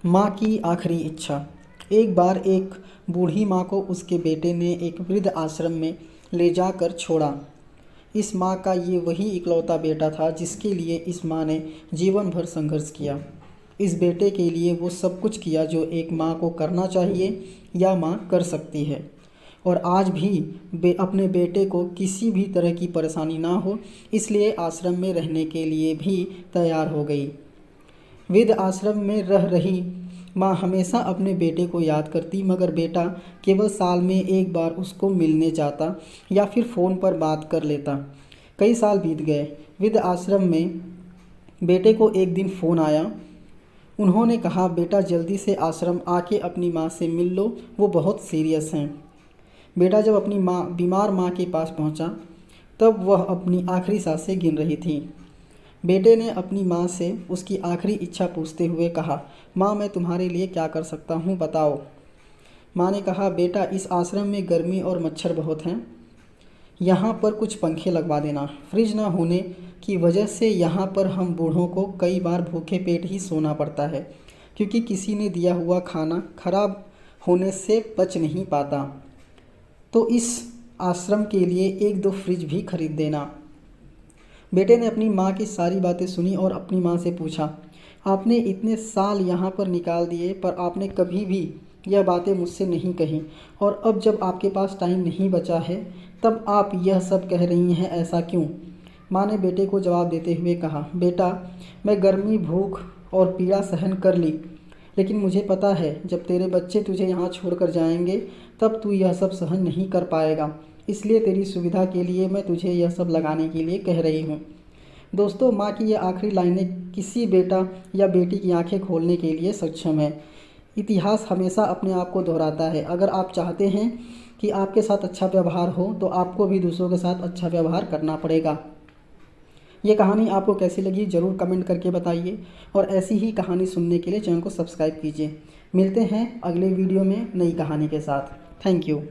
माँ की आखिरी इच्छा। एक बार एक बूढ़ी माँ को उसके बेटे ने एक वृद्ध आश्रम में ले जाकर छोड़ा। इस माँ का ये वही इकलौता बेटा था जिसके लिए इस माँ ने जीवन भर संघर्ष किया। इस बेटे के लिए वो सब कुछ किया जो एक माँ को करना चाहिए या माँ कर सकती है। और आज भी अपने बेटे को किसी भी तरह की परेशानी ना हो, इसलिए आश्रम में रहने के लिए भी तैयार हो गई। वृद्ध आश्रम में रह रही माँ हमेशा अपने बेटे को याद करती, मगर बेटा केवल साल में एक बार उसको मिलने जाता या फिर फ़ोन पर बात कर लेता। कई साल बीत गए। वृद्ध आश्रम में बेटे को एक दिन फ़ोन आया। उन्होंने कहा, बेटा जल्दी से आश्रम आके अपनी माँ से मिल लो, वो बहुत सीरियस हैं। बेटा जब अपनी बीमार माँ के पास पहुँचा तब वह अपनी आखिरी सांसें गिन रही थी। बेटे ने अपनी माँ से उसकी आखिरी इच्छा पूछते हुए कहा, माँ मैं तुम्हारे लिए क्या कर सकता हूँ बताओ। माँ ने कहा, बेटा इस आश्रम में गर्मी और मच्छर बहुत हैं, यहाँ पर कुछ पंखे लगवा देना। फ्रिज न होने की वजह से यहाँ पर हम बूढ़ों को कई बार भूखे पेट ही सोना पड़ता है, क्योंकि किसी ने दिया हुआ खाना खराब होने से पच नहीं पाता। तो इस आश्रम के लिए एक दो फ्रिज भी खरीद देना। बेटे ने अपनी माँ की सारी बातें सुनी और अपनी माँ से पूछा, आपने इतने साल यहाँ पर निकाल दिए पर आपने कभी भी यह बातें मुझसे नहीं कही, और अब जब आपके पास टाइम नहीं बचा है तब आप यह सब कह रही हैं, ऐसा क्यों? माँ ने बेटे को जवाब देते हुए कहा, बेटा मैं गर्मी, भूख और पीड़ा सहन कर ली, लेकिन मुझे पता है जब तेरे बच्चे तुझे यहाँ छोड़कर जाएंगे तब तू यह सब सहन नहीं कर पाएगा, इसलिए तेरी सुविधा के लिए मैं तुझे यह सब लगाने के लिए कह रही हूँ। दोस्तों, माँ की ये आखिरी लाइनें किसी बेटा या बेटी की आंखें खोलने के लिए सक्षम है। इतिहास हमेशा अपने आप को दोहराता है। अगर आप चाहते हैं कि आपके साथ अच्छा व्यवहार हो तो आपको भी दूसरों के साथ अच्छा व्यवहार करना पड़ेगा। ये कहानी आपको कैसी लगी ज़रूर कमेंट करके बताइए, और ऐसी ही कहानी सुनने के लिए चैनल को सब्सक्राइब कीजिए। मिलते हैं अगले वीडियो में नई कहानी के साथ। Thank you.